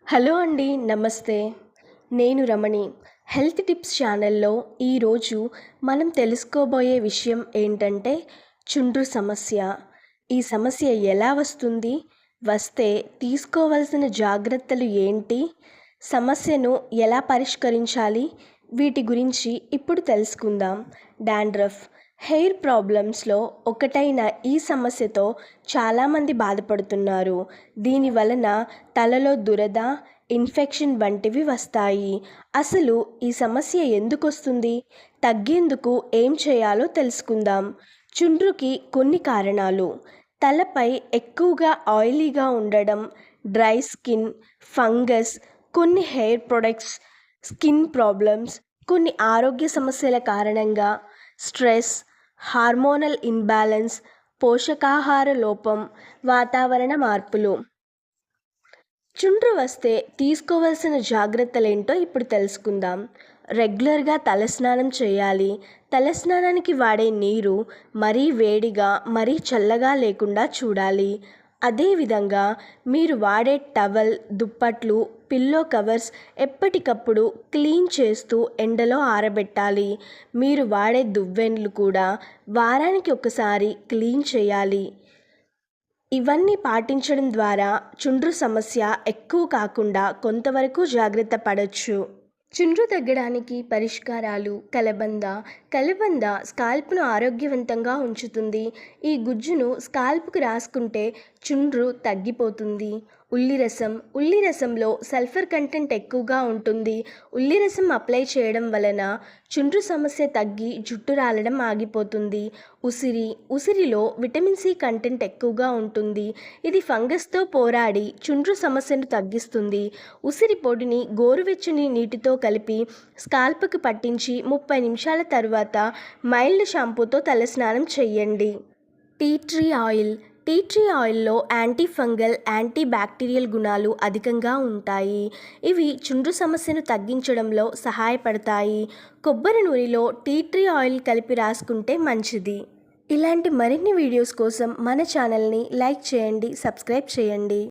Hello అండి, నమస్తే. నేను రమణి. హెల్త్ టిప్స్ ఛానల్లో ఈరోజు మనం తెలుసుకోబోయే విషయం ఏంటంటే చుండ్రు సమస్య. ఈ సమస్య ఎలా వస్తుంది, వస్తే తీసుకోవాల్సిన జాగ్రత్తలు ఏంటి, సమస్యను ఎలా పరిష్కరించాలి, వీటి గురించి ఇప్పుడు తెలుసుకుందాం. డాండ్రఫ్ హెయిర్ ప్రాబ్లమ్స్లో ఒకటైన ఈ సమస్యతో చాలామంది బాధపడుతున్నారు. దీని వలన తలలో దురద, ఇన్ఫెక్షన్ వంటివి వస్తాయి. అసలు ఈ సమస్య ఎందుకు వస్తుంది, తగ్గేందుకు ఏం చేయాలో తెలుసుకుందాం. చుండ్రుకి కొన్ని కారణాలు: తలపై ఎక్కువగా ఆయిలీగా ఉండడం, డ్రై స్కిన్, ఫంగస్, కొన్ని హెయిర్ ప్రొడక్ట్స్, స్కిన్ ప్రాబ్లమ్స్, కొన్ని ఆరోగ్య సమస్యల కారణంగా, స్ట్రెస్, హార్మోనల్ ఇన్బ్యాలెన్స్, పోషకాహార లోపం, వాతావరణ మార్పులు. చుండ్రు వస్తే తీసుకోవాల్సిన జాగ్రత్తలేంటో ఇప్పుడు తెలుసుకుందాం. రెగ్యులర్గా తలస్నానం చేయాలి. తలస్నానానికి వాడే నీరు మరీ వేడిగా, మరీ చల్లగా లేకుండా చూడాలి. అదేవిధంగా మీరు వాడే టవల్, దుప్పట్లు, పిల్లో కవర్స్ ఎప్పటికప్పుడు క్లీన్ చేస్తూ ఎండలో ఆరబెట్టాలి. మీరు వాడే దువ్వెనలు కూడా వారానికి ఒకసారి క్లీన్ చేయాలి. ఇవన్నీ పాటించడం ద్వారా చుండ్రు సమస్య ఎక్కువ కాకుండా కొంతవరకు జాగ్రత్త పడవచ్చు. చుండ్రు తగ్గడానికి పరిష్కారాలు: కలబంద స్కాల్ప్ను ఆరోగ్యవంతంగా ఉంచుతుంది. ఈ గుజ్జును స్కాల్ప్కు రాసుకుంటే చుండ్రు తగ్గిపోతుంది. ఉల్లి రసంలో సల్ఫర్ కంటెంట్ ఎక్కువగా ఉంటుంది. ఉల్లి రసం అప్లై చేయడం వలన చుండ్రు సమస్య తగ్గి జుట్టు రాలడం ఆగిపోతుంది. ఉసిరిలో విటమిన్ సి కంటెంట్ ఎక్కువగా ఉంటుంది. ఇది ఫంగస్తో పోరాడి చుండ్రు సమస్యను తగ్గిస్తుంది. ఉసిరి పొడిని గోరువెచ్చని నీటితో కలిపి స్కాల్ప్కి పట్టించి 30 నిమిషాల తర్వాత మైల్డ్ షాంపూతో తలస్నానం చేయండి. టీ ట్రీ ఆయిల్లో యాంటీ ఫంగల్, యాంటీ బ్యాక్టీరియల్ గుణాలు అధికంగా ఉంటాయి. ఇవి చుండ్రు సమస్యను తగ్గించడంలో సహాయపడతాయి. కొబ్బరి నూనెలో టీ ట్రీ ఆయిల్ కలిపి రాసుకుంటే మంచిది. ఇలాంటి మరిన్ని వీడియోస్ కోసం మన ఛానల్ని లైక్ చేయండి, సబ్స్క్రైబ్ చేయండి.